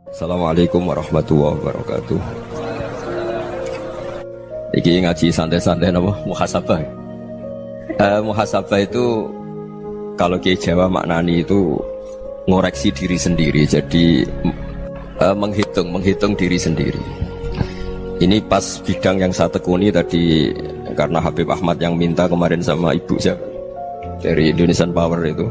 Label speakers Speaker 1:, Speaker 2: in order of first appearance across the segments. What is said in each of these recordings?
Speaker 1: Assalamualaikum warahmatullahi wabarakatuh. Iki ngaji santai-santai nama muhasabah. Muhasabah itu kalau Kiai Jawa maknani itu ngoreksi diri sendiri. Jadi menghitung diri sendiri. Ini pas bidang yang saya tekuni tadi karena Habib Ahmad yang minta kemarin sama ibu saya dari Indonesian Power itu.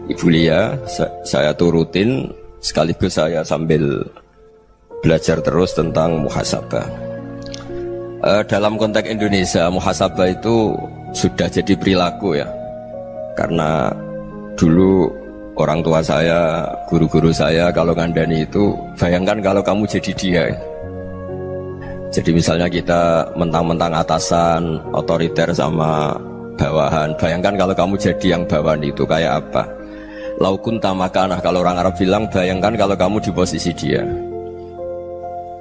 Speaker 1: Ibu Lia, saya turutin sekaligus saya sambil belajar terus tentang muhasabah. Dalam konteks Indonesia, muhasabah itu sudah jadi perilaku ya. Karena dulu orang tua saya, guru-guru saya kalau ngandani itu, bayangkan kalau kamu jadi dia. Jadi misalnya kita mentang-mentang atasan, otoriter sama bawahan. Bayangkan kalau kamu jadi yang bawahan itu kayak apa? Laukun tamakanah, kalau orang Arab bilang, bayangkan kalau kamu di posisi dia.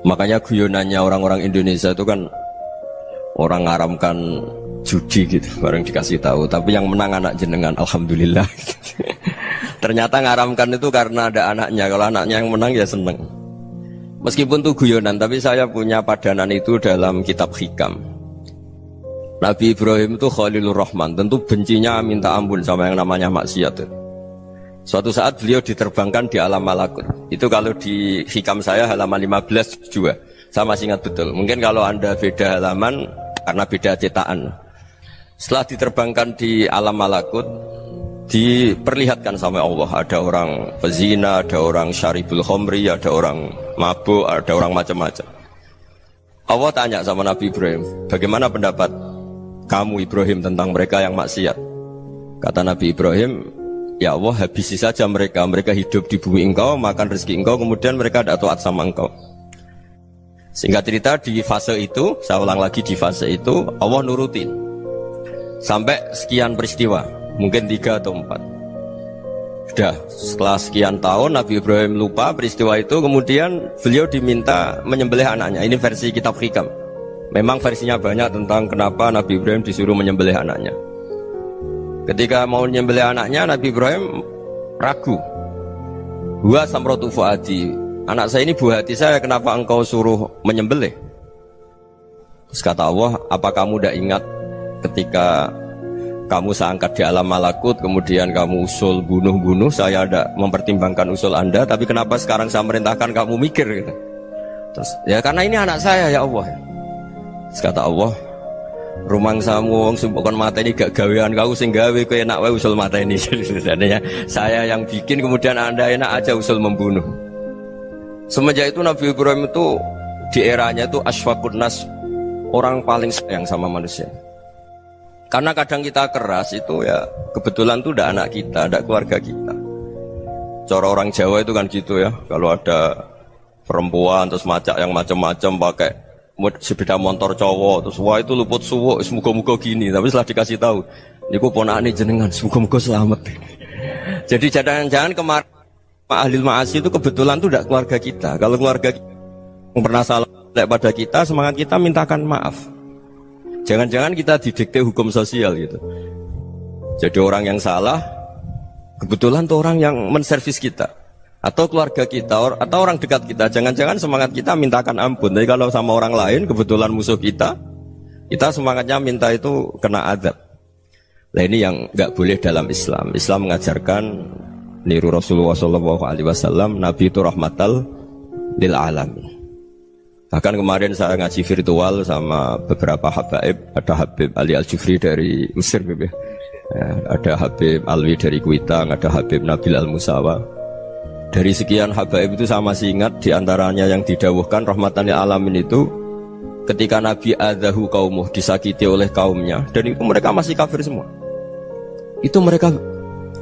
Speaker 1: Makanya guyonannya orang-orang Indonesia itu kan orang ngaramkan judi gitu, bareng dikasih tahu. Tapi yang menang anak jenengan, alhamdulillah. Ternyata ngaramkan itu karena ada anaknya. Kalau anaknya yang menang ya seneng. Meskipun itu guyonan, tapi saya punya padanan itu dalam kitab hikam. Nabi Ibrahim itu Khalilur Rahman, tentu bencinya minta ampun sama yang namanya maksiat. Suatu saat beliau diterbangkan di alam malakut. Itu kalau di hikam saya halaman 15 juga. Saya masih ingat betul. Mungkin kalau Anda beda halaman karena beda cetakan. Setelah diterbangkan di alam malakut, diperlihatkan sama Allah. Ada orang pezina, ada orang syaribul khomri, ada orang mabuk, ada orang macam-macam. Allah tanya sama Nabi Ibrahim, bagaimana pendapat kamu Ibrahim tentang mereka yang maksiat? Kata Nabi Ibrahim, ya Allah, habisi saja mereka. Mereka hidup di bumi engkau, makan rezeki engkau, kemudian mereka tidak taat sama engkau. Singkat cerita di fase itu, saya ulang lagi di fase itu, Allah nurutin sampai sekian peristiwa, mungkin 3 atau 4. Sudah, setelah sekian tahun Nabi Ibrahim lupa peristiwa itu, kemudian beliau diminta menyembelih anaknya. Ini versi kitab hikam. Memang versinya banyak tentang kenapa Nabi Ibrahim disuruh menyembelih anaknya. Ketika mau menyembelih anaknya, Nabi Ibrahim ragu. Huwa samratu fuadi, anak saya ini buah hati saya, kenapa engkau suruh menyembelih? Terus kata Allah, apa kamu tidak ingat ketika kamu saya angkat di alam malakut, kemudian kamu usul bunuh-bunuh, saya tidak mempertimbangkan usul Anda, tapi kenapa sekarang saya merintahkan kamu mikir gitu? Terus, ya karena ini anak saya ya Allah. Terus kata Allah, rumang samu wong sumpukon mata ini gak gawean kau sing gawe kowe enak wae usul mata ini. Sebenarnya saya yang bikin, kemudian Anda enak aja usul membunuh. Semenjak itu Nabi Ibrahim itu di eranya itu asfaqun nas, orang paling sayang sama manusia. Karena kadang kita keras itu ya kebetulan tuh udah anak kita, ada keluarga kita. Cara orang Jawa itu kan gitu ya, kalau ada perempuan terus macak yang macam-macam pakai sepeda motor cowok, terus wah itu luput suwuk, semoga-moga gini. Tapi setelah dikasih tahu, niku ponakane jenengan, semoga-moga selamat. Jadi jangan-jangan kemarin ahli ma'asi itu kebetulan tuh tidak keluarga kita. Kalau keluarga kita yang pernah salah pada kita, semangat kita mintakan maaf. Jangan-jangan kita didikte hukum sosial gitu. Jadi orang yang salah, kebetulan tuh orang yang menservis kita. Atau keluarga kita, atau orang dekat kita, jangan-jangan semangat kita mintakan ampun. Tapi kalau sama orang lain, kebetulan musuh kita semangatnya minta itu kena adab. Nah ini yang nggak boleh dalam Islam. Islam mengajarkan niru Rasulullah SAW, Nabi itu rahmatal lil alamin. Bahkan kemarin saya ngaji virtual sama beberapa habaib, ada Habib Ali Al-Jufri dari Mesir, ada Habib Alwi dari Kuitang, ada Habib Nabil Al-Musawa. Dari sekian habaib itu saya masih ingat diantaranya yang didawuhkan rahmatan lil alamin itu ketika Nabi adzahu qaumuh, disakiti oleh kaumnya, dan itu mereka masih kafir semua. Itu mereka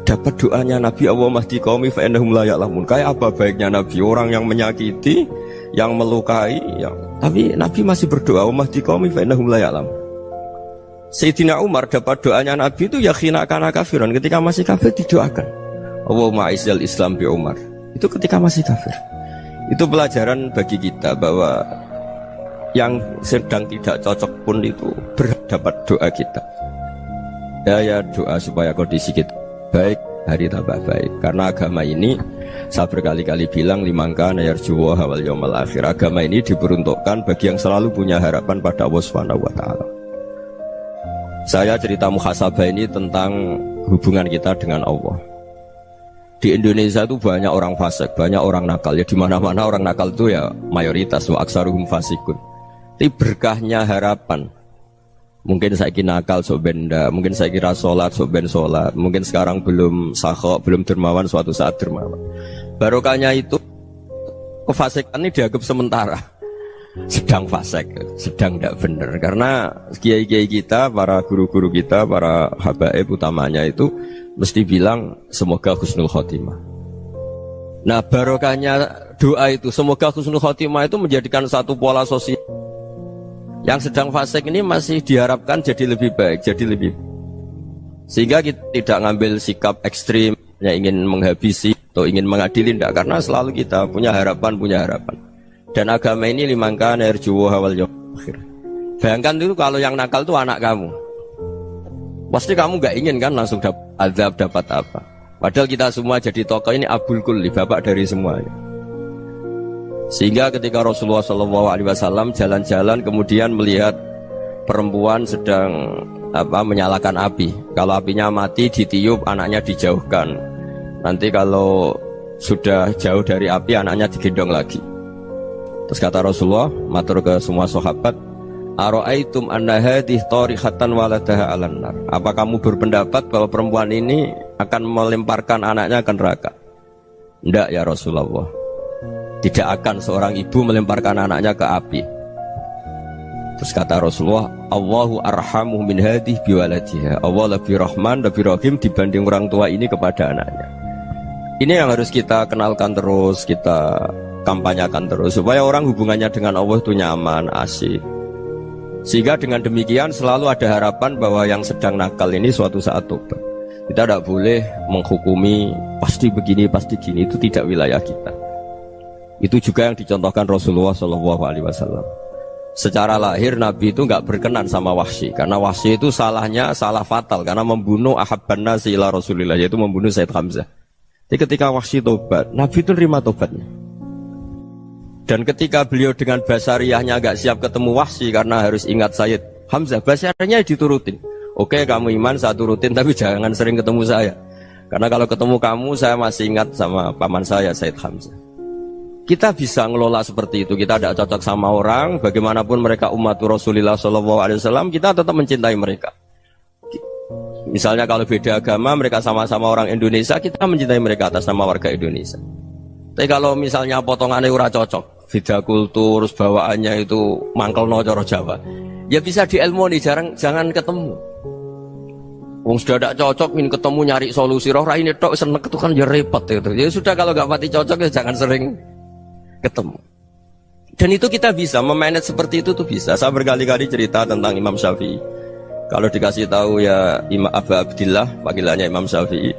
Speaker 1: dapat doanya Nabi, Allahumma hdi qaumi fa innahum la ya'lamun. Kayak apa baiknya Nabi, orang yang menyakiti, yang melukai, tapi Nabi masih berdoa, Allahumma hdi qaumi fa innahum la ya'lamun. Sayyidina Umar dapat doanya Nabi itu ya khina kana kafiran, ketika masih kafir didoakan, Allahumma aizzal Islam bi Umar. Itu ketika masih kafir. Itu pelajaran bagi kita bahwa yang sedang tidak cocok pun itu berdapat doa kita. Ya doa supaya kondisi kita baik, hari tambah baik. Karena agama ini Saya berkali-kali bilang limangka nayarjuwa wal yaumal akhir. Agama ini diperuntukkan bagi yang selalu punya harapan pada Allah Subhanahu wa taala. Saya cerita muhasabah ini tentang hubungan kita dengan Allah. Di Indonesia itu banyak orang fasik, banyak orang nakal. Ya di mana-mana orang nakal itu ya mayoritas, wa aksaruhum fasikun. Tapi berkahnya harapan. Mungkin saya kira nakal sok benda, mungkin saya kira sholat sok ben sholat, mungkin sekarang belum sakhok, belum dermawan, suatu saat dermawan. Barokahnya itu kefasikan ini dianggap sementara, sedang fasik, sedang tidak benar. Karena kiai-kiai kita, para guru-guru kita, para habaib utamanya itu mesti bilang semoga husnul khotimah. Nah barokahnya doa itu semoga husnul khotimah itu menjadikan satu pola sosial. Yang sedang fasik ini masih diharapkan jadi lebih baik, jadi lebih. Sehingga kita tidak ngambil sikap ekstrim, yang ingin menghabisi atau ingin mengadili, tidak. Karena selalu kita punya harapan. Dan agama ini limangka nerjuwa wal yaumal akhir. Bayangkan itu kalau yang nakal itu anak kamu. Pasti kamu nggak ingin kan langsung dapat azab, dapat apa. Padahal kita semua jadi tokoh ini abul kulli, bapak dari semuanya. Sehingga ketika Rasulullah SAW jalan-jalan kemudian melihat perempuan sedang menyalakan api. Kalau apinya mati ditiup, anaknya dijauhkan. Nanti kalau sudah jauh dari api, anaknya digendong lagi. Terus kata Rasulullah, matur ke semua sahabat, Aro'aitum anna hadih tarihatan waladaha alan nar. Apa kamu berpendapat bahwa perempuan ini akan melemparkan anaknya ke neraka? Tidak ya Rasulullah. Tidak akan seorang ibu melemparkan anaknya ke api. Terus kata Rasulullah, Allahu arhamu min hadih biwaladiha. Allah lebih rahman, lebih rahim dibanding orang tua ini kepada anaknya. Ini yang harus kita kenalkan terus, kita kampanyakan terus, supaya orang hubungannya dengan Allah itu nyaman, asik. Sehingga dengan demikian selalu ada harapan bahwa yang sedang nakal ini suatu saat tobat. Kita tidak boleh menghukumi pasti begini, pasti gini, itu tidak wilayah kita. Itu juga yang dicontohkan Rasulullah SAW. Secara lahir Nabi itu nggak berkenan sama Wahsy, karena Wahsy itu salahnya salah fatal karena membunuh ahabban nasi ila Rasulillah, yaitu membunuh Sayyid Hamzah. Jadi ketika Wahsy tobat, Nabi itu terima tobatnya. Dan ketika beliau dengan basariyahnya nggak siap ketemu Wahsy karena harus ingat Sayyid Hamzah, basariyahnya diturutin. Oke, kamu iman saya turutin, tapi jangan sering ketemu saya. Karena kalau ketemu kamu saya masih ingat sama paman saya Sayyid Hamzah. Kita bisa ngelola seperti itu. Kita tidak cocok sama orang, bagaimanapun mereka umat Rasulullah SAW, kita tetap mencintai mereka. Misalnya kalau beda agama, mereka sama-sama orang Indonesia, kita mencintai mereka atas nama warga Indonesia. Tapi kalau misalnya potongannya ora cocok, beda kultur, bawaannya itu mangkelno cara Jawa, ya bisa diilmoni, jangan ketemu. Wong sudah tidak cocok, ingin ketemu nyari solusi. Roh ini tok seneng itu kan ya repot itu. Ya sudah kalau nggak pati cocok ya jangan sering ketemu. Dan itu kita bisa memanage seperti itu tuh bisa. Saya berkali-kali cerita tentang Imam Syafi'i. Kalau dikasih tahu ya Imam Abu Abdillah, panggilannya Imam Syafi'i,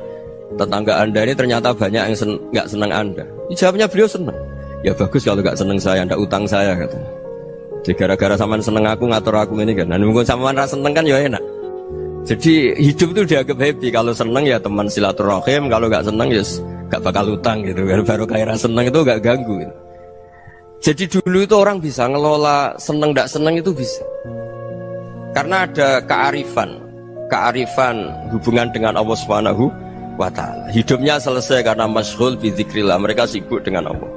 Speaker 1: tetangga anda ini ternyata banyak yang nggak senang anda. Jawabnya beliau senang. Ya bagus kalau nggak senang saya, ndak utang saya katanya. Jadi gara-gara saman seneng aku ngatur aku ini kan. Dan mungkin saman rasa seneng kan ya enak. Jadi hidup itu dianggap happy. Kalau seneng ya teman silaturahim, kalau nggak seneng ya nggak bakal utang gitu. Baru kayak rasa seneng itu nggak ganggu. Gitu. Jadi dulu itu orang bisa ngelola seneng tidak seneng itu bisa. Karena ada kearifan hubungan dengan Allah Subhanahu wa taala. Hidupnya selesai karena masyghul bi dzikrillah, mereka sibuk dengan Allah.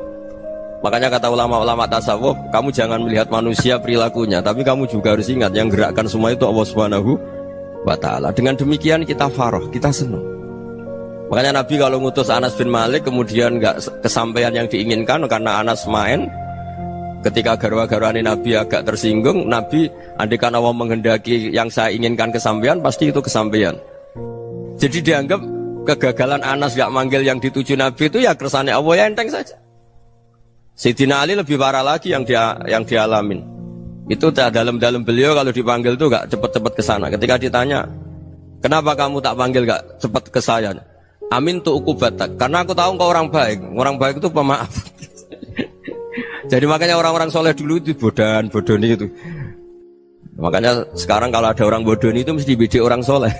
Speaker 1: Makanya kata ulama-ulama tasawuf, kamu jangan melihat manusia perilakunya, tapi kamu juga harus ingat yang gerakkan semua itu Allah Subhanahu wa taala. Dengan demikian kita farah, kita senang. Makanya Nabi kalau ngutus Anas bin Malik kemudian nggak kesampaian yang diinginkan karena Anas main. Ketika garwa-garwani Nabi agak tersinggung, Nabi andaikan Allah menghendaki yang saya inginkan kesampaian, pasti itu kesampaian. Jadi dianggap kegagalan Anas gak manggil yang dituju Nabi itu ya kersane Allah, ya enteng saja. Sayyidina Ali lebih parah lagi yang dialamin. Itu dalam beliau kalau dipanggil itu gak cepet-cepet ke sana. Ketika ditanya, kenapa kamu tak panggil gak cepet ke saya? Amin tu ukubatak, karena aku tahu engkau orang baik. Orang baik itu pemaaf. Jadi makanya orang-orang soleh dulu itu bodoni itu. Makanya sekarang kalau ada orang bodoni itu mesti dibidik orang soleh.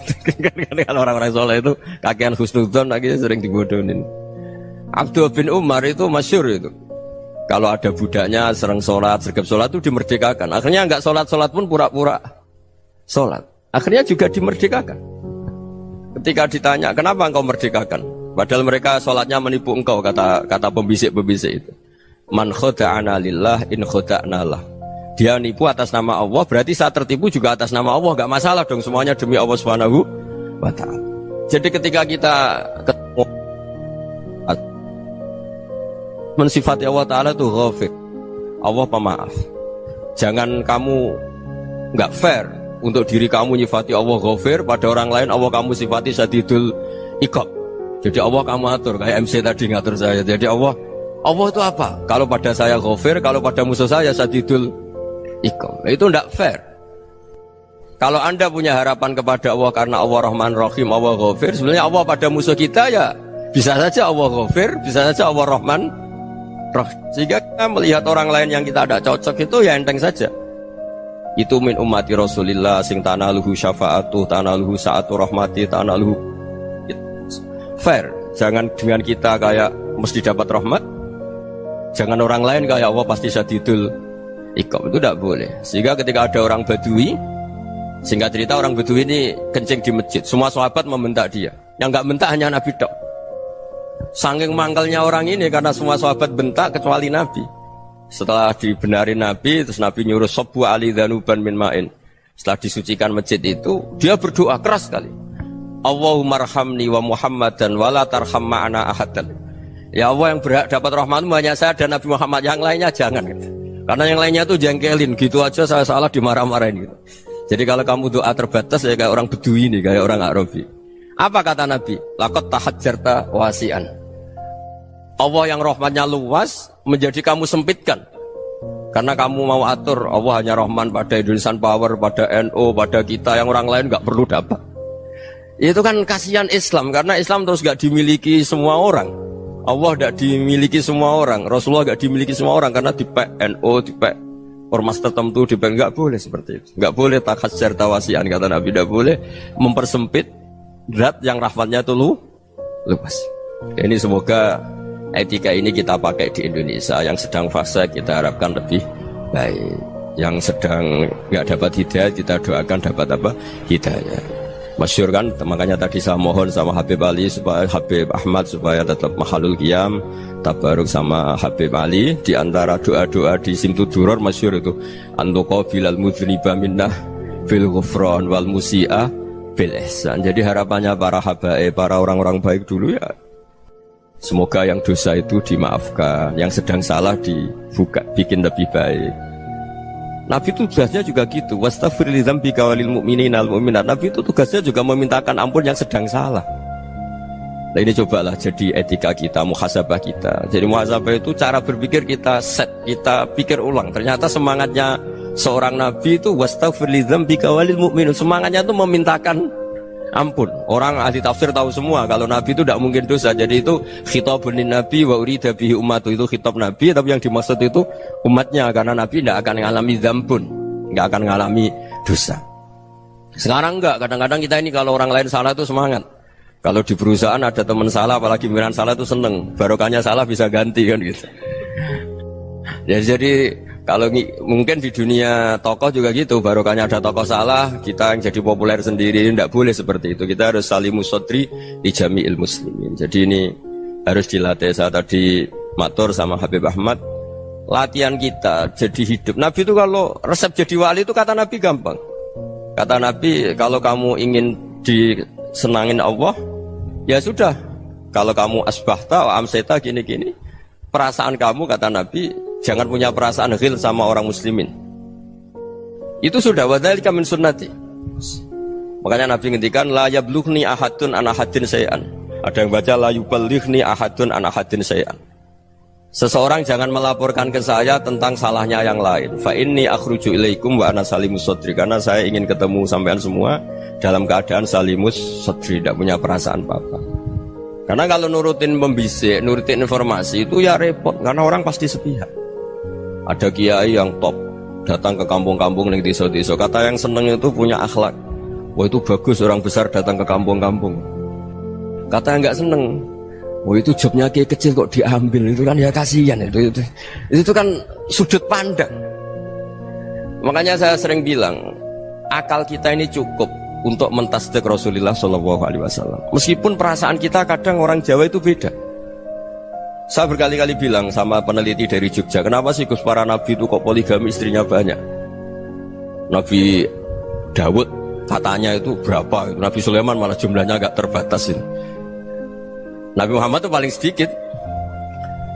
Speaker 1: Kalau orang-orang soleh itu kakean husnudzon akhirnya sering dibodonin. Abdullah bin Umar itu masyhur itu. Kalau ada budaknya sering sholat, sergap sholat itu dimerdekakan. Akhirnya enggak sholat-sholat pun pura-pura sholat. Akhirnya juga dimerdekakan. Ketika ditanya, kenapa engkau merdekakan? Padahal mereka sholatnya menipu engkau, kata pembisik-pembisik itu. Man khoda'ana lillah in khoda'na lah. Dia nipu atas nama Allah, berarti saat tertipu juga atas nama Allah. Enggak masalah dong, semuanya demi Allah Subhanahu wa ta'ala. Jadi ketika kita ketemu mensifati Allah Ta'ala itu ghafir, Allah pemaaf. Jangan kamu nggak fair untuk diri kamu nyifati Allah ghafir, pada orang lain Allah kamu sifati syadidul iqab. Jadi Allah kamu atur, kayak MC tadi ngatur saya. Jadi Allah itu apa? Kalau pada saya ghafir, kalau pada musuh saya syadidul iqab. Itu nggak fair. Kalau Anda punya harapan kepada Allah karena Allah Rahman Rahim, Allah ghafir, sebenarnya Allah pada musuh kita ya bisa saja Allah ghafir, bisa saja Allah Rahman Rahim. Sehingga kita melihat orang lain yang kita tidak cocok itu ya enteng saja. Itu min ummati Rasulillah sing tanaluhu syafa'atu, tanaluhu sa'atu rahmati, tanaluhu fair. Jangan dengan kita kayak mesti dapat rahmat. Jangan orang lain kayak Allah pasti syadidul iqab. Itu tidak boleh. Sehingga ketika ada orang Badui, singkat cerita orang Badui ini kencing di masjid, semua sahabat membentak dia. Yang enggak bentak hanya Nabi tok. Saking mangkelnya orang ini karena semua sahabat bentak kecuali Nabi. Setelah dibenarin Nabi, terus Nabi nyuruh sabbu ali dhanuban min ma'in. Setelah disucikan masjid itu, dia berdoa keras sekali. Allahumma arhamni wa Muhammadan wa la tarham ma'ana ahadan. Ya Allah, yang berhak dapat rahmatmu hanya saya dan Nabi Muhammad, yang lainnya jangan gitu. Karena yang lainnya itu jengkelin, gitu aja saya salah dimarah-marahin gitu. Jadi kalau kamu doa terbatas ya kayak orang Bedui ini, kayak orang Arabi. Apa kata Nabi? Laqad tahajjarta wasi'an. Allah yang rahmatnya luas menjadi kamu sempitkan. Karena kamu mau atur Allah hanya Rahman pada Indonesian Power, pada NU, pada kita, yang orang lain nggak perlu dapat. Itu kan kasihan Islam, karena Islam terus nggak dimiliki semua orang. Allah nggak dimiliki semua orang, Rasulullah nggak dimiliki semua orang, karena dipek NU, dipek ormas tertentu, dipek nggak boleh seperti itu. Nggak boleh takhasyar tawasian, kata Nabi, nggak boleh mempersempit zat yang rahmatnya itu luas. Ini semoga etika ini kita pakai di Indonesia. Yang sedang fase kita harapkan lebih baik, yang sedang nggak dapat hidayah kita doakan dapat apa? Hidayah. Masyhur kan, makanya tadi saya mohon sama Habib Ali supaya Habib Ahmad supaya tetap mahalul qiyam tabaruk sama Habib Ali. Di antara doa-doa di Simtud Duror masyhur itu antuqa bilal mudhniba minnah bil ghufran wal musi'a bil ihsan. Jadi harapannya para habaib, para orang-orang baik dulu ya, semoga yang dosa itu dimaafkan, yang sedang salah dibuka, bikin lebih baik. Nabi itu tugasnya juga gitu. Wastaghfir li dzambika walil mu'minina wal mu'minat. Nabi itu tugasnya juga memintakan ampun yang sedang salah. Nah ini cobalah jadi etika kita, muhasabah kita. Jadi muhasabah itu cara berpikir kita set, kita pikir ulang. Ternyata semangatnya seorang nabi itu wastaghfir li dzambika walil mu'minun. Semangatnya itu memintakan ampun. Orang ahli tafsir tahu semua kalau Nabi itu tidak mungkin dosa. Jadi itu khitabun Nabi wa urida bihi ummatu, itu khitab Nabi, tapi yang dimaksud itu umatnya, karena Nabi tidak akan mengalami dzambun, tidak akan mengalami dosa. Sekarang enggak, kadang-kadang kita ini kalau orang lain salah itu semangat. Kalau di perusahaan ada teman salah, apalagi pimpinan salah itu seneng, barokahnya salah bisa ganti kan gitu. Ya, jadi kalau mungkin di dunia tokoh juga gitu, barokahnya ada tokoh salah, kita yang jadi populer sendiri, tidak boleh seperti itu. Kita harus salimus sodri di jami'il muslimin. Jadi ini harus dilatih. Saya tadi matur sama Habib Ahmad, latihan kita jadi hidup. Nabi itu kalau resep jadi wali itu kata Nabi gampang. Kata Nabi, kalau kamu ingin disenangin Allah, ya sudah. Kalau kamu asbahta wa amseta gini-gini, perasaan kamu, kata Nabi, jangan punya perasaan ghil sama orang muslimin. Itu sudah wadzalika min sunnati. Makanya Nabi ngendikan la yablughni ahadun an ahadin syai'an. Ada yang baca la yuballighni ahadun an ahadin syai'an. Seseorang jangan melaporkan ke saya tentang salahnya yang lain. Fa inni akhruju ilaikum wa ana salimus sadri. Karena saya ingin ketemu sampean semua dalam keadaan salimus sadri, tidak punya perasaan apa-apa. Karena kalau nurutin pembisik, nurutin informasi itu ya repot, karena orang pasti sepihak. Ada kiai yang top datang ke kampung-kampung ning desa-desa, kata yang seneng itu punya akhlak. Wah itu bagus orang besar datang ke kampung-kampung. Kata yang nggak seneng, Oh itu jobnya kayak kecil kok diambil, itu kan ya kasihan itu kan sudut pandang. Makanya saya sering bilang akal kita ini cukup untuk mentasdik Rasulullah SAW. Meskipun perasaan kita kadang orang Jawa itu beda. Saya berkali-kali bilang sama peneliti dari Jogja, kenapa sih Gus para nabi itu kok poligami istrinya banyak? Nabi Dawud katanya itu berapa? Nabi Sulaiman malah jumlahnya agak terbatas ini. Nabi Muhammad itu paling sedikit.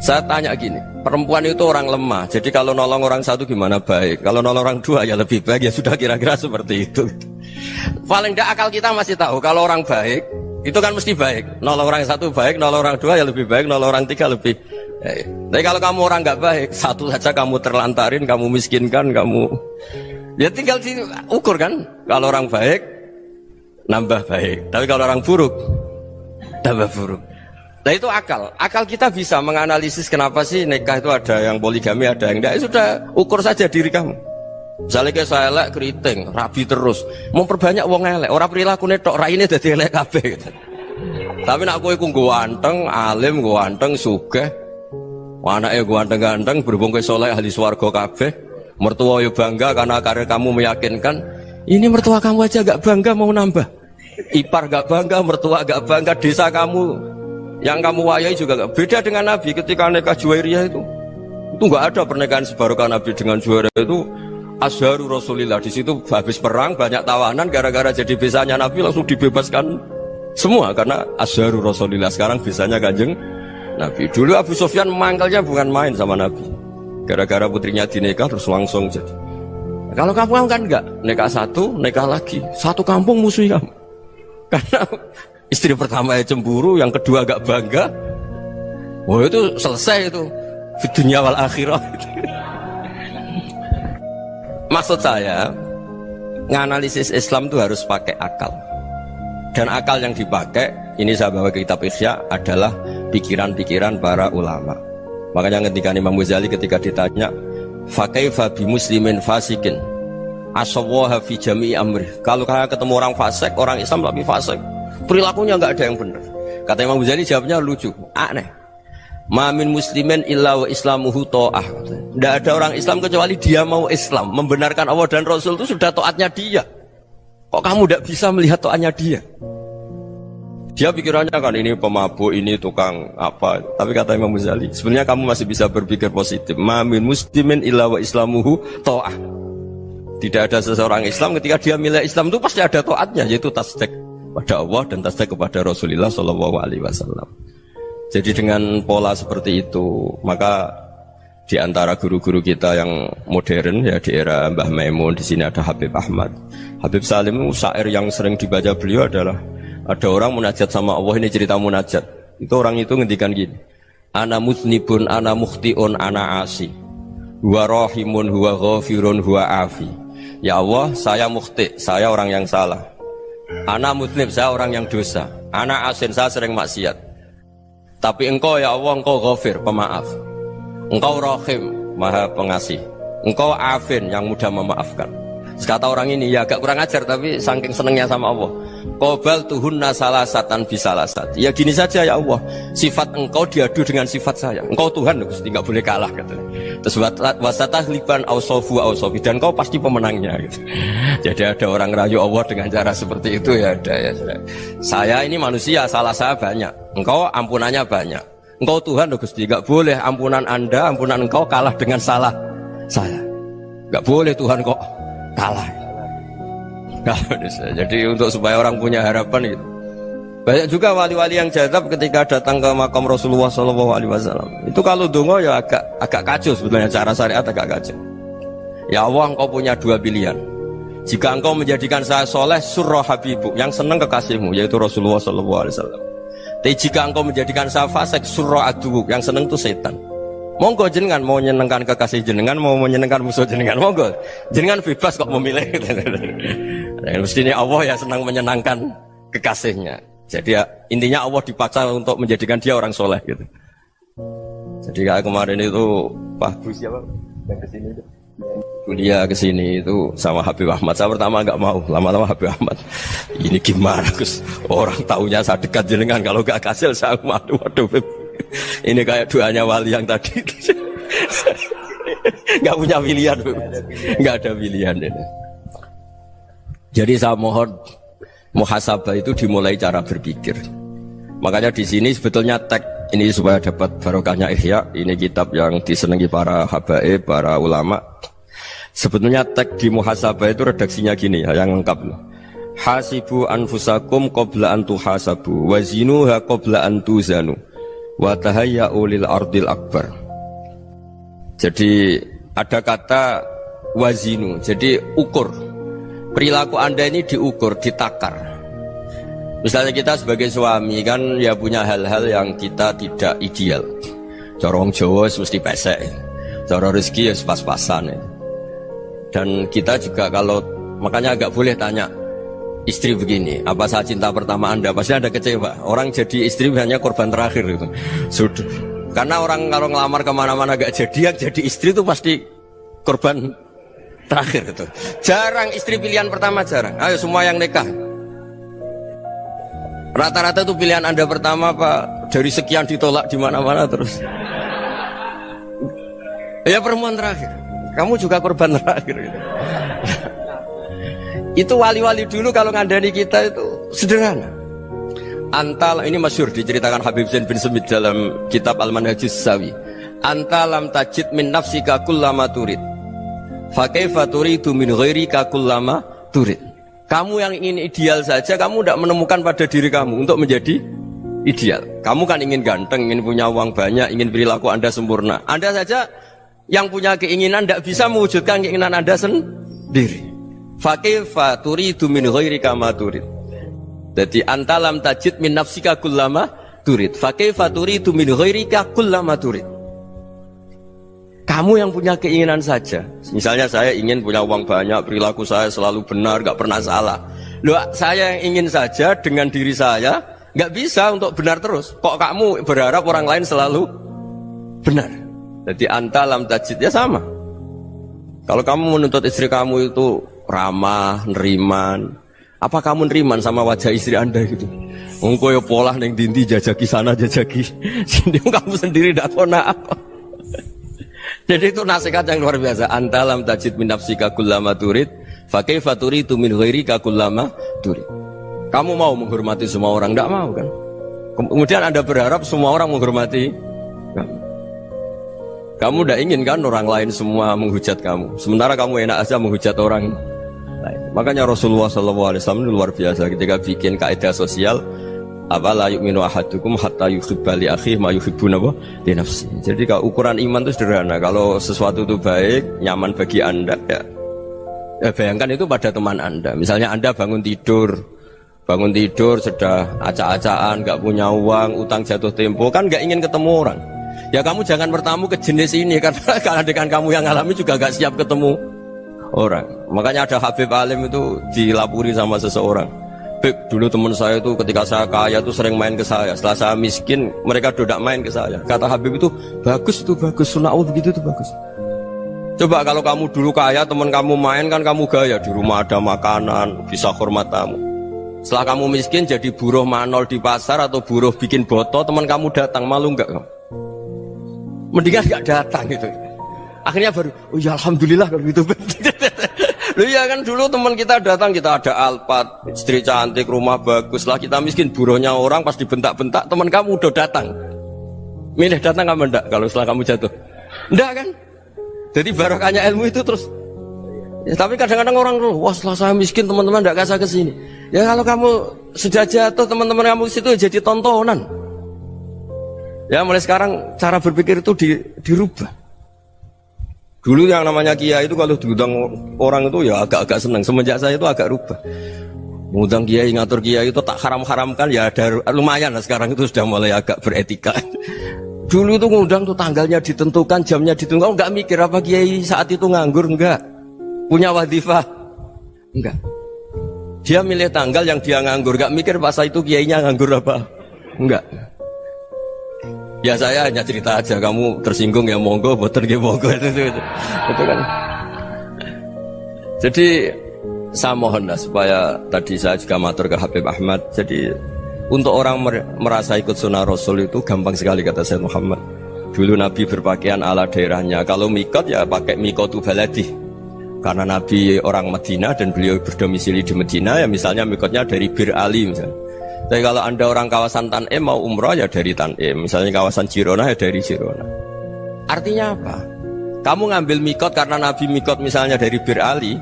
Speaker 1: Saya tanya gini, perempuan itu orang lemah, jadi kalau nolong orang satu gimana baik, kalau nolong orang dua ya lebih baik, ya sudah kira-kira seperti itu. Paling tidak akal kita masih tahu kalau orang baik itu kan mesti baik, nolong orang satu baik, nolong orang dua ya lebih baik, nolong orang tiga lebih baik. Tapi kalau kamu orang nggak baik, satu saja kamu terlantarin, kamu miskinkan, kamu ya tinggal diukur kan. Kalau orang baik nambah baik, tapi kalau orang buruk tambah buruk. Nah itu akal kita bisa menganalisis kenapa sih nikah itu ada yang poligami, ada yang enggak. Sudah ukur saja diri kamu. Misalnya kayak saya elek keriting, rabi terus, memperbanyak wong elek, orang perilaku netok, raine dadi elek kabeh. Tapi nak kowe ku ganteng, alim, ganteng, sugih, anake ganteng-ganteng, berhubung kowe saleh ahli swarga kabeh, mertua yo bangga karena karir kamu meyakinkan. Ini mertua kamu aja gak bangga mau nambah. Ipar gak bangga, mertua gak bangga, desa kamu yang kamu wayai juga gak beda dengan Nabi ketika nikah Juwairiyah itu gak ada pernikahan sebarokah Nabi dengan Juwairiyah itu Azharu Rasulillah. Di situ habis perang banyak tawanan, gara-gara jadi besanya Nabi langsung dibebaskan semua karena Azharu Rasulillah. Sekarang besanya Kanjeng Nabi. Dulu Abu Sufyan mangkalnya bukan main sama Nabi, gara-gara putrinya dinikah terus langsung jadi. Kalau kamu kan enggak, nikah satu, nikah lagi, satu kampung musuhi kamu karena istri pertama ya cemburu, yang kedua agak bangga. Wah itu selesai itu di dunia wal akhirah. Maksud saya nganalisis Islam itu harus pakai akal. Dan akal yang dipakai, ini saya bawa ke kitab Ihya, adalah pikiran-pikiran para ulama. Makanya ketika Imam Ghazali ketika ditanya fakaifa bi muslimin fasikin asawaha fi jami'i amri, kalau kalian ketemu orang fasik, orang Islam tapi fasik, perilakunya nggak ada yang benar. Kata Imam Ghazali jawabnya lucu, aneh. Mamin muslimin illa wa islamuhu ta'ah. Tidak ada orang Islam kecuali dia mau Islam, membenarkan Allah dan Rasul itu sudah taatnya dia. Kok kamu tidak bisa melihat taatnya dia? Dia pikirannya kan ini pemabuk, ini tukang apa. Tapi kata Imam Ghazali, sebenarnya kamu masih bisa berpikir positif. Mamin muslimin illa wa islamuhu ta'ah. Tidak ada seseorang Islam ketika dia milih Islam itu pasti ada taatnya, yaitu tasdik pada Allah dan tasdik kepada Rasulullah SAW. Jadi dengan pola seperti itu, maka di antara guru-guru kita yang modern ya di era Mbah Maimun, di sini ada Habib Ahmad, Habib Salim, syair yang sering dibaca beliau adalah ada orang munajat sama Allah. Ini cerita munajat. Itu orang itu ngendikan gini, ana muznibun, ana mukhtiun, ana asi, huwa rahimun, huwa ghafirun, huwa afi. Ya Allah, saya mukhti, saya orang yang salah. Ana muznib, saya orang yang dosa. Ana asin, saya sering maksiat. Tapi engkau ya Allah, engkau ghafir, pemaaf. Engkau rahim, maha pengasih. Engkau afin, yang mudah memaafkan. Kata orang ini, ya agak kurang ajar, tapi saking senengnya sama Allah. Qobal tuhunna salasatan bisalasat. Ya gini saja ya Allah, sifat engkau diadu dengan sifat saya. Engkau Tuhan, Gusti, nggak boleh kalah katanya. Terus wasatahliban ausofu ausofi, dan engkau pasti pemenangnya gitu. Jadi ada orang rayu Allah dengan cara seperti itu ya ada ya. Saya ini manusia, salah saya banyak. Engkau ampunannya banyak. Engkau Tuhan, Gusti, nggak boleh ampunan Anda, ampunan engkau kalah dengan salah saya. Nggak boleh Tuhan kok kalah. Jadi untuk supaya orang punya harapan gitu. Banyak juga wali-wali yang jadab ketika datang ke makam Rasulullah SAW. Itu kalau dongo ya agak kacau sebenarnya, cara syariat agak kacau. Ya Allah, engkau punya dua pilihan. Jika engkau menjadikan saya soleh, surah habibu, yang senang kekasihmu, yaitu Rasulullah SAW. Tapi jika engkau menjadikan saya fasik, surah aduuk, yang senang itu setan. Monggo jenengan mau menyenangkan kekasih jenengan, mau menyenangkan musuh jenengan, monggo jenengan bebas kok memilih. Mestinya Allah ya senang menyenangkan kekasihnya. Jadi ya, intinya Allah dipaksa untuk menjadikan dia orang soleh gitu. Jadi kayak kemarin itu Pak Gus siapa yang kesini itu kuliah ke sini itu sama Habib Ahmad. Saya pertama nggak mau, lama-lama Habib Ahmad. Ini gimana Gus? Orang taunya saya dekat jenengan, kalau nggak kasil saya waduh Beb. Ini kayak doanya wali yang tadi. Nggak punya pilihan, Beb. Nggak ada pilihan ini. Jadi saya mohon muhasabah itu dimulai cara berpikir. Makanya di sini sebetulnya tag ini supaya dapat barokahnya Ihya. Ini kitab yang disenangi para habaib, para ulama. Sebetulnya tag di muhasabah itu redaksinya gini ya, yang lengkap. Hasibu anfusakum qabla an tuhasabu wazinuha qabla an tuzanu wa tahayya'u lil ardil akbar. Jadi ada kata wazinu, jadi ukur. Perilaku Anda ini diukur, ditakar. Misalnya kita sebagai suami kan ya punya hal-hal yang kita tidak ideal. Corong Jawa mesti pesek, cara rezeki ya pas-pasan. Dan kita juga kalau makanya agak boleh tanya istri begini, apa saat cinta pertama Anda? Pasti Anda kecewa. Orang jadi istri hanya korban terakhir itu. Sudah. Karena orang kalau ngelamar kemana-mana gak jadi, yang jadi istri itu pasti korban terakhir itu. Jarang istri pilihan pertama, jarang. Ayo semua yang nikah. Rata-rata itu pilihan Anda pertama Pak, dari sekian ditolak di mana-mana terus. Ya perempuan terakhir. Kamu juga korban terakhir gitu. Itu wali-wali dulu kalau ngandani kita itu sederhana. Antal ini masyhur diceritakan Habib Zain bin Semit dalam kitab Al-Manhajus Sawi. Antalam tajid min nafsika kullama turid. Fa kaifa turidu min ghairika kullama turid. Kamu yang ingin ideal saja, kamu tidak menemukan pada diri kamu untuk menjadi ideal. Kamu kan ingin ganteng, ingin punya uang banyak, ingin perilaku Anda sempurna. Anda saja yang punya keinginan tidak bisa mewujudkan keinginan Anda sendiri. Fakaifa turidu min ghairika ma turid. Jadi antalam tajid min nafsika kullama turid. Fakaifa turidu min ghairika kullama turid. Kamu yang punya keinginan saja. Misalnya saya ingin punya uang banyak, perilaku saya selalu benar, gak pernah salah. Loh, saya yang ingin saja dengan diri saya gak bisa untuk benar terus. Kok kamu berharap orang lain selalu benar? Jadi antalam tajid ya sama. Kalau kamu menuntut istri kamu itu ramah, neriman, apa kamu neriman sama wajah istri Anda gitu? Engkau ya pola neng dindi jajaki sana jajaki sini, kamu sendiri tidak tahu apa. Jadi itu nasihat yang luar biasa. Antalam tajid min nafsika kullama turid, fa kaifa turidu min ghairika kullama turid. Kamu mau menghormati semua orang? Tidak mau kan? Kemudian Anda berharap semua orang menghormati kamu. Kamu tidak ingin kan orang lain semua menghujat kamu. Sementara kamu enak aja menghujat orang lain. Makanya Rasulullah SAW luar biasa ketika bikin kaidah sosial. Apa la yu'minu ahadukum hatta yuhibba li akhihi ma yuhibbu li nafsihi. Jadi kalau ukuran iman itu sederhana. Kalau sesuatu itu baik, nyaman bagi Anda ya bayangkan itu pada teman Anda. Misalnya Anda bangun tidur sudah acak-acakan, gak punya uang, utang jatuh tempo, kan gak ingin ketemu orang. Ya kamu jangan bertamu ke jenis ini, karena dengan kamu yang alami juga gak siap ketemu orang. Makanya ada Habib Alim itu dilapuri sama seseorang. Beb, dulu teman saya itu ketika saya kaya itu sering main ke saya. Setelah saya miskin, mereka tidak main ke saya. Kata Habib itu bagus, sunnaul begitu itu bagus. Coba kalau kamu dulu kaya, teman kamu main kan kamu gaya, di rumah ada makanan, bisa hormat tamu. Setelah kamu miskin jadi buruh manol di pasar atau buruh bikin boto, teman kamu datang, malu enggak kamu? Mendingan enggak datang gitu. Akhirnya baru, oh ya alhamdulillah kalau gitu. Loh iya kan dulu teman kita datang, kita ada Alphard, istri cantik, rumah bagus. Lah kita miskin, buruhnya orang pas dibentak-bentak, teman kamu udah datang. Milih datang apa enggak kalau setelah kamu jatuh? Enggak kan? Jadi barokahnya ilmu itu terus. Ya, tapi kadang-kadang orang tuh, wah setelah saya miskin teman-teman enggak kasih ke sini. Ya kalau kamu sudah jatuh, teman-teman kamu ke situ jadi tontonan. Ya mulai sekarang cara berpikir itu dirubah. Dulu yang namanya kiai itu kalau diundang orang itu ya agak-agak senang. Semenjak saya itu agak rubah. Mengundang kiai, ngatur kiai itu tak haram-haramkan ya ada lumayan lah sekarang itu sudah mulai agak beretika. Dulu itu ngundang tuh tanggalnya ditentukan, jamnya ditentukan. Enggak mikir apa kiai saat itu nganggur, enggak. Punya wadifah, enggak. Dia milih tanggal yang dia nganggur, enggak mikir pas itu kiainya nganggur apa. Enggak. Ya saya hanya cerita aja, kamu tersinggung ya monggo, boten ya monggo itu kan. Jadi saya mohonlah supaya tadi saya juga matur ke Habib Ahmad. Jadi untuk orang merasa ikut sunnah Rasul itu gampang sekali kata Sayyid Muhammad. Dulu Nabi berpakaian ala daerahnya. Kalau mikot ya pakai mikotu baladi. Karena Nabi orang Madinah dan beliau berdomisili di Madinah ya misalnya mikotnya dari Bir Ali misalnya. Tapi kalau anda orang kawasan Tanim mau umroh ya dari Tanim. Misalnya kawasan Jirona ya dari Jirona. Artinya apa? Kamu ngambil mikot karena Nabi mikot misalnya dari Bir Ali,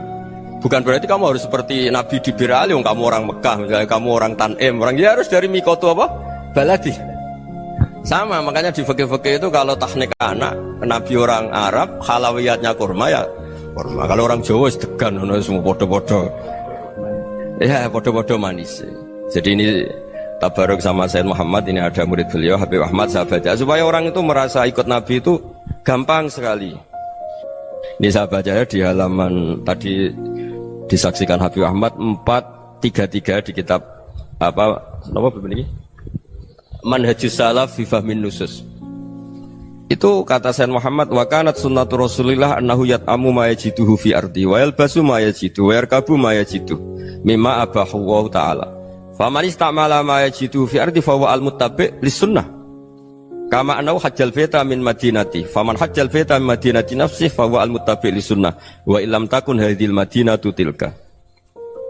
Speaker 1: bukan berarti kamu harus seperti Nabi di Bir Ali, kamu orang Mekah, misalnya kamu orang Tanim, orang ya harus dari mikot itu apa? Baladi. Sama, makanya di fikih-fikih itu kalau tahnik anak, Nabi orang Arab, halawiyatnya kurma ya kurma. Kalau orang Jawa sedegan, semua bodoh-bodoh. Ya bodoh-bodoh manis. Jadi ini tabaruk sama Sayyid Muhammad, ini ada murid beliau Habib Ahmad, saya baca supaya orang itu merasa ikut Nabi itu gampang sekali. Ini saya baca ya di halaman tadi disaksikan Habib Ahmad 433 di kitab apa begini? Manhajus Salaf fi Fahmin Nusus. Itu kata Sayyid Muhammad wa kanat sunnatu Rasulillah annahu yat'amu ma yajiduhu fi ardi wa yalbasu ma yajidu wa yarkabu ma yajidu mimma abahu Allah taala. Faman istamala ma yajiduhu fi ardi fa huwa al-muttabi' lis-sunnah. Kama anau hajjal baita min madinati faman hajjal baita min madinati nafsih fa huwa al-muttabi' lisunnah wa illam takun hadhil madinatu tilka.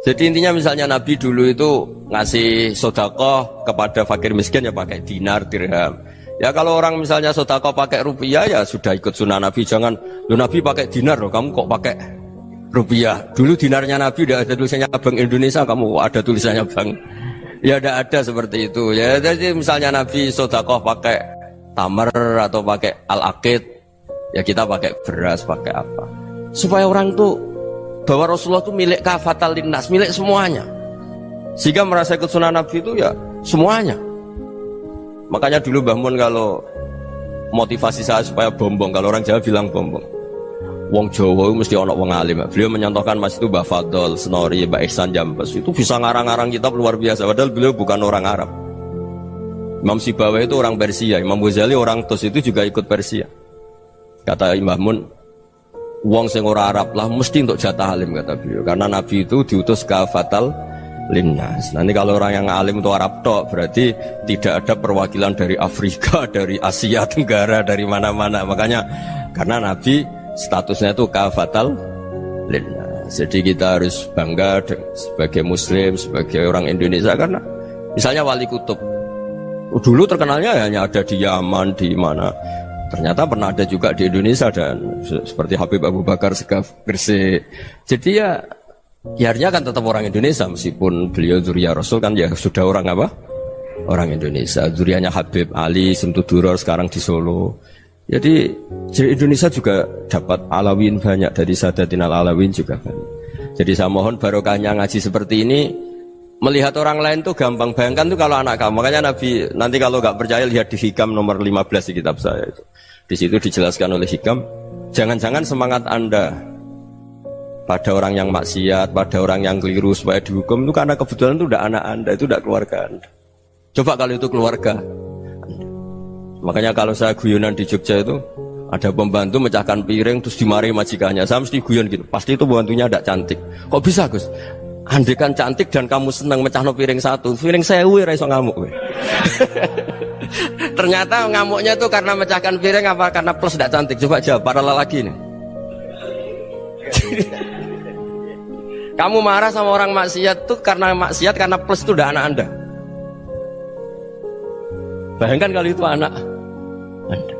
Speaker 1: Jadi intinya misalnya Nabi dulu itu ngasih sedekah kepada fakir miskin ya pakai dinar dirham. Ya kalau orang misalnya sedekah pakai rupiah ya sudah ikut sunnah Nabi. Jangan lu Nabi pakai dinar loh, kamu kok pakai rupiah. Dulu dinarnya Nabi udah ada tulisannya Bank Indonesia, kamu ada tulisannya Bank. Ya tidak ada seperti itu. Ya jadi misalnya Nabi sedekah pakai tamar atau pakai al-aqid, ya kita pakai beras, pakai apa supaya orang tuh bahwa Rasulullah itu milik kafatal linnas, milik semuanya, sehingga merasa ikut sunnah Nabi itu ya semuanya. Makanya dulu Mbah Mun kalau motivasi saya supaya bombong, kalau orang Jawa bilang bombong, wong Jawa mesti ono wong alim. Beliau menyontohkan mas itu Mbah Fadol, Senori, Mbah Ihsan Jambes itu bisa ngarang-ngarang kitab luar biasa, padahal beliau bukan orang Arab. Imam Sibawai itu orang Persia, Imam Ghazali orang Tus itu juga ikut Persia. Kata Imam Mun, wong sing ora Arab lah mesti untuk jatah alim kata beliau. Karena Nabi itu diutus kafatal linnas. Nanti kalau orang yang alim itu Arab tok, berarti tidak ada perwakilan dari Afrika, dari Asia Tenggara, dari mana-mana. Makanya karena Nabi statusnya itu kafatal linnas. Jadi kita harus bangga sebagai Muslim, sebagai orang Indonesia karena misalnya Wali Kutub. Dulu terkenalnya hanya ada di Yaman, di mana. Ternyata pernah ada juga di Indonesia dan seperti Habib Abu Bakar Segaf Gresik. Jadi ya akhirnya kan tetap orang Indonesia meskipun beliau zuriyah Rasul kan ya sudah orang apa? Orang Indonesia. Zuriyahnya Habib Ali Sentuduror sekarang di Solo. Jadi Indonesia juga dapat alawin banyak dari Sadatin al-Alawin juga banyak. Jadi saya mohon barokahnya ngaji seperti ini. Melihat orang lain tuh gampang, bayangkan tuh kalau anak kamu. Makanya Nabi nanti kalau nggak percaya lihat di Hikam nomor 15 di kitab saya itu. Di situ dijelaskan oleh Hikam, jangan-jangan semangat Anda pada orang yang maksiat, pada orang yang keliru supaya dihukum itu karena kebetulan itu udah anak Anda, itu udah keluarga Anda. Coba kalau itu keluarga Anda. Makanya kalau saya guyonan di Jogja itu ada pembantu mecahkan piring terus dimarahi majikannya, saya mesti guyon gitu, pasti itu pembantunya tidak cantik. Kok bisa Gus? Andai kan cantik dan kamu senang mecahno piring satu, piring 1000 ra iso ngamuk kowe. Ternyata ngamuknya tuh karena mecahkan piring apa karena plus tidak cantik? Coba jawab para lelaki nih. Kamu marah sama orang maksiat tuh karena maksiat karena plus itu udah anak Anda. Bayangkan kalau itu anak Anda.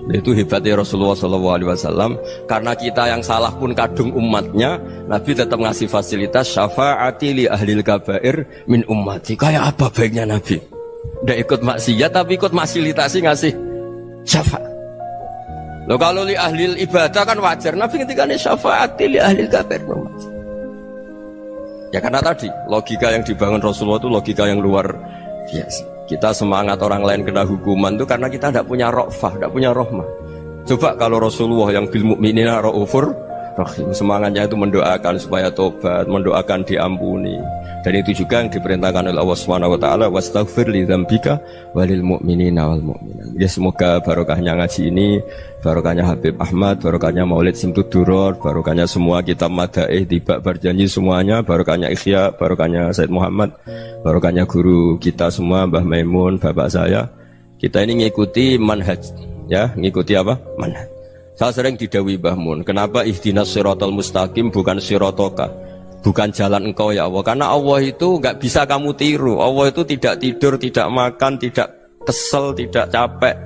Speaker 1: Itu hebatnya Rasulullah SAW. Karena kita yang salah pun kadung umatnya, Nabi tetap ngasih fasilitas syafaati li ahlil kabair min ummati. Kayak apa baiknya Nabi? Udah ikut maksiat tapi ikut fasilitasi ngasih syafaat. Loh kalau li ahlil ibadah kan wajar. Nabi ketika ini syafaati li ahlil kabair min ummati. Ya karena tadi logika yang dibangun Rasulullah itu logika yang luar biasa. Kita semangat orang lain kena hukuman itu karena kita tidak punya ra'fah, tidak punya rahmah. Coba kalau Rasulullah yang bil mukminina raufur Rahim. Semangatnya itu mendoakan supaya tobat, mendoakan diampuni. Dan itu juga yang diperintahkan oleh Allah Subhanahu wa taala, wastaghfir li dzambika walil mu'minina wal mu'minat. Ya semoga barokahnya ngaji ini, barokahnya Habib Ahmad, barokahnya Maulid Simtud Duror, barokahnya semua kitab madaih, tiba berjanji semuanya, barokahnya Ikhya, barokahnya Said Muhammad, barokahnya guru kita semua, Mbah Maimun, bapak saya. Kita ini ngikuti manhaj, ya, ngikuti apa? Manhaj. Saya sering didhawuhi Mbah Mun, kenapa ihdinas siratal mustaqim bukan siratoka, bukan jalan engkau ya Allah, karena Allah itu nggak bisa kamu tiru. Allah itu tidak tidur, tidak makan, tidak kesel, tidak capek.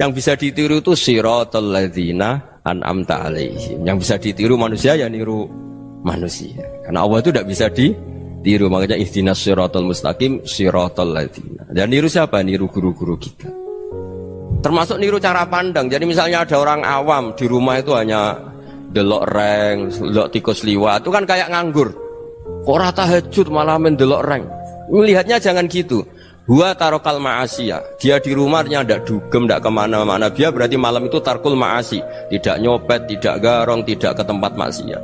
Speaker 1: Yang bisa ditiru itu siratal ladzina an'amta alaihim. Yang bisa ditiru manusia ya niru manusia, karena Allah itu tidak bisa ditiru. Makanya ihdinas siratal mustaqim siratal ladzina. Dan niru siapa? Niru guru-guru kita. Termasuk niru cara pandang. Jadi misalnya ada orang awam di rumah itu hanya delok reng, delok tikus liwat, itu kan kayak nganggur. Kok ora tahajud malah mendelok reng. Melihatnya jangan gitu. Huwa tarokal ma'asiyah. Dia di rumahnya ndak dugem, ndak kemana-mana. Dia berarti malam itu tarkul ma'asi. Tidak nyopet, tidak garong, tidak ke tempat maksiat.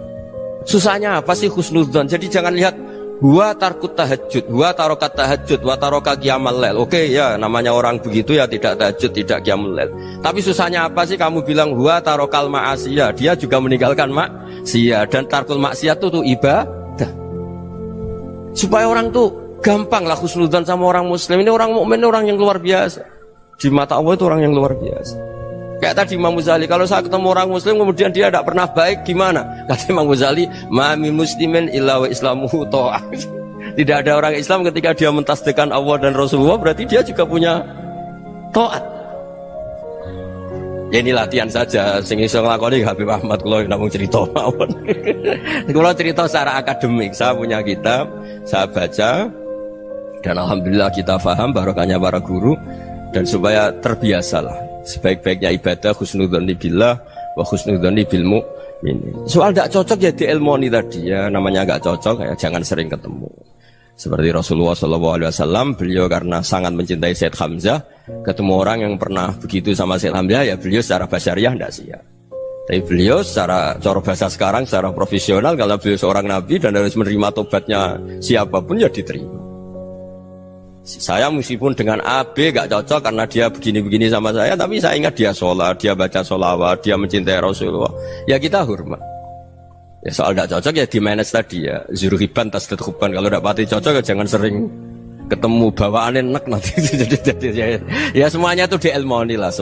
Speaker 1: Susahnya apa sih husnudzon? Jadi jangan lihat huwa tarkut tahajud, huwa tarokat tahajud, wa taroka qiyamal lail. Oke ya, namanya orang begitu ya tidak tahajud, tidak qiyamul lail. Tapi susahnya apa sih kamu bilang huwa tarokal ma'asiyah? Dia juga meninggalkan maksiat, dan tarkul maksiat itu tuh ibadah. Supaya orang tuh gampang lah husnudzon sama orang muslim. Ini orang mukmin, orang yang luar biasa. Di mata Allah itu orang yang luar biasa. Kayak tadi Imam Ghazali, kalau saya ketemu orang muslim kemudian dia tidak pernah baik, gimana? Kata Imam Ghazali, ma min muslimin illa wa islamuhu ta'ah. Tidak ada orang Islam ketika dia mentasdihkan Allah dan Rasulullah, berarti dia juga punya taat. Ya ini latihan saja, sing iso nglakoni Habib Ahmad kula namung cerita mawon. Kula cerita secara akademik, saya punya kitab, saya baca, dan alhamdulillah kita paham barokahnya para guru, dan supaya terbiasalah. Sebaik-baiknya ibadah husnudzon billah wa husnudzon bil mu'min. Soal tidak cocok ya diilmoni tadi ya, namanya nggak cocok ya jangan sering ketemu. Seperti Rasulullah SAW, beliau karena sangat mencintai Said Hamzah, ketemu orang yang pernah begitu sama Said Hamzah ya beliau secara basyariah tidak siap. Tapi beliau secara cara bahasa sekarang, secara profesional, kalau beliau seorang nabi dan harus menerima tobatnya siapapun ya diterima. Saya meskipun dengan A, B gak cocok karena dia begini-begini sama saya, tapi saya ingat dia sholat, dia baca sholawat, dia mencintai Rasulullah, ya kita hormat. Ya soal gak cocok ya di manage tadi ya, zurhiban tasdid huban. Kalau gak pati cocok ya jangan sering ketemu, bawaannya enak nanti. Ya semuanya itu diilmoni lah.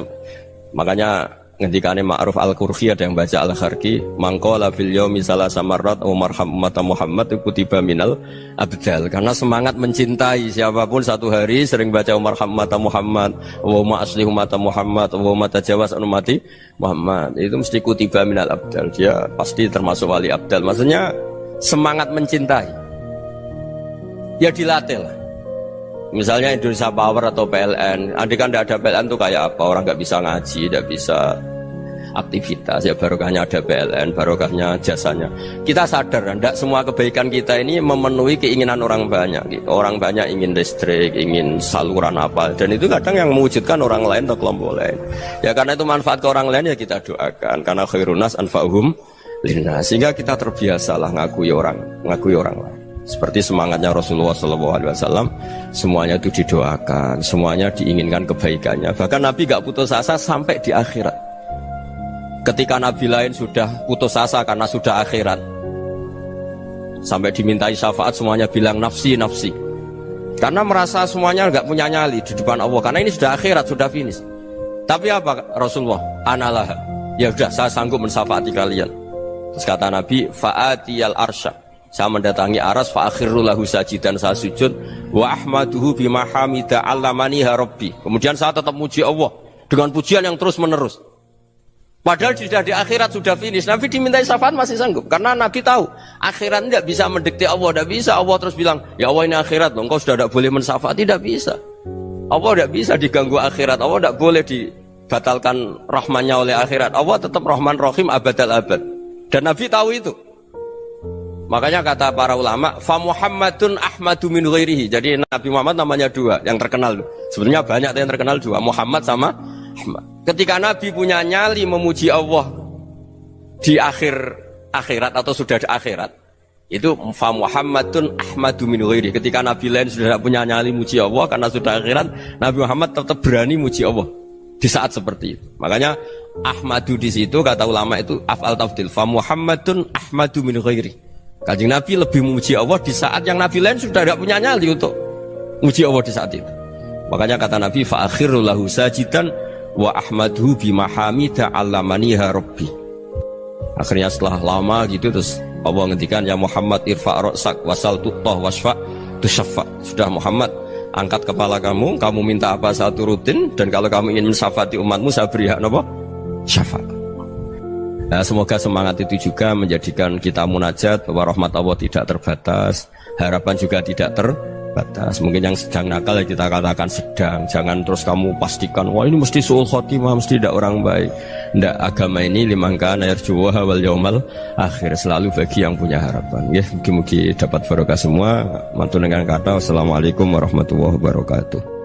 Speaker 1: Makanya ngendikane Ma'ruf Al-Qurhi ada yang baca Al-Kharqi, mangqala fil yaumi salasa marrat wa marham ummata Muhammad kutiba minal abdal. Karena semangat mencintai siapapun satu hari sering baca marham ummata Muhammad wa ma asli ummata Muhammad wa ma tajawaz an ummati Muhammad, itu mesti kutiba minal abdal. Dia pasti termasuk wali abdal. Maksudnya semangat mencintai ya dilatih lah. Misalnya Indonesia Power atau PLN, andai kan tidak ada PLN tuh kayak apa? Orang nggak bisa ngaji, nggak bisa aktivitas. Ya barokahnya ada PLN, barokahnya jasanya. Kita sadar, tidak semua kebaikan kita ini memenuhi keinginan orang banyak. Gitu. Orang banyak ingin listrik, ingin saluran apa, dan itu kadang yang mewujudkan orang lain atau kelompok lain. Ya karena itu manfaat ke orang lain ya kita doakan. Karena khairunas anfa'uhum linnas. Sehingga kita terbiasalah ngakui orang lain. Seperti semangatnya Rasulullah SAW, semuanya itu didoakan, semuanya diinginkan kebaikannya. Bahkan Nabi gak putus asa sampai di akhirat. Ketika Nabi lain sudah putus asa karena sudah akhirat, sampai dimintai syafaat semuanya bilang nafsi, nafsi. Karena merasa semuanya gak punya nyali di depan Allah, karena ini sudah akhirat, sudah finish. Tapi apa Rasulullah? Analah, ya sudah saya sanggup mensyafaati kalian. Terus kata Nabi, fa'atiyal arsya, saya mendatangi aras, fa'akhirru lahu sajidan, saya sujud, wa ahmaduhu bima hamida allamaniha rabbi. Kemudian saya tetap muji Allah dengan pujian yang terus menerus. Padahal sudah di akhirat, sudah finish. Nabi dimintai syafaat masih sanggup, karena Nabi tahu akhirat tidak bisa mendikte Allah, tidak bisa. Allah terus bilang, ya Allah ini akhirat loh, engkau sudah tidak boleh mensyafaat, tidak bisa. Allah tidak bisa diganggu akhirat, Allah tidak boleh dibatalkan rahmannya oleh akhirat. Allah tetap Rahman Rahim abadal abad. Dan Nabi tahu itu. Makanya kata para ulama, fa Muhammadun ahmadu min ghairihi. Jadi Nabi Muhammad namanya dua yang terkenal. Sebenarnya banyak yang terkenal dua, Muhammad sama Ahmad. Ketika Nabi punya nyali memuji Allah di akhir akhirat atau sudah di akhirat itu fa Muhammadun ahmadu min ghairi. Ketika Nabi lain sudah tidak punya nyali muji Allah karena sudah akhirat, Nabi Muhammad tetap berani muji Allah di saat seperti itu. Makanya ahmadu di situ kata ulama itu af'al tafdil, fa Muhammadun ahmadu min ghairi. Kanjeng Nabi lebih memuji Allah di saat yang Nabi lain sudah tidak punya nyali untuk muji Allah di saat itu. Makanya kata Nabi fa akhiru lahu sajidan wa ahmaduhu bi mahamida 'allamaniha rabbi. Akhirnya setelah lama gitu terus Allah ngendikan ya Muhammad irfa' ra'sak wasal tu'tah wasfa' tusyaffa. Sudah Muhammad, angkat kepala kamu minta apa saya turutin, dan kalau kamu ingin mensyafaati umatmu saya beri hak napa? Syafaat. Nah, semoga semangat itu juga menjadikan kita munajat bahwa rahmat Allah tidak terbatas, harapan juga tidak terbatas. Mungkin yang sedang nakal ya kita katakan sedang, jangan terus kamu pastikan wah ini mesti suul khotimah, mesti tidak orang baik. Ndak, agama ini liman kana yarjuwa wal yaumal akhir, selalu bagi yang punya harapan. Ya, mugi-mugi dapat barokah semua. Mantu dengan kata wassalamualaikum warahmatullahi wabarakatuh.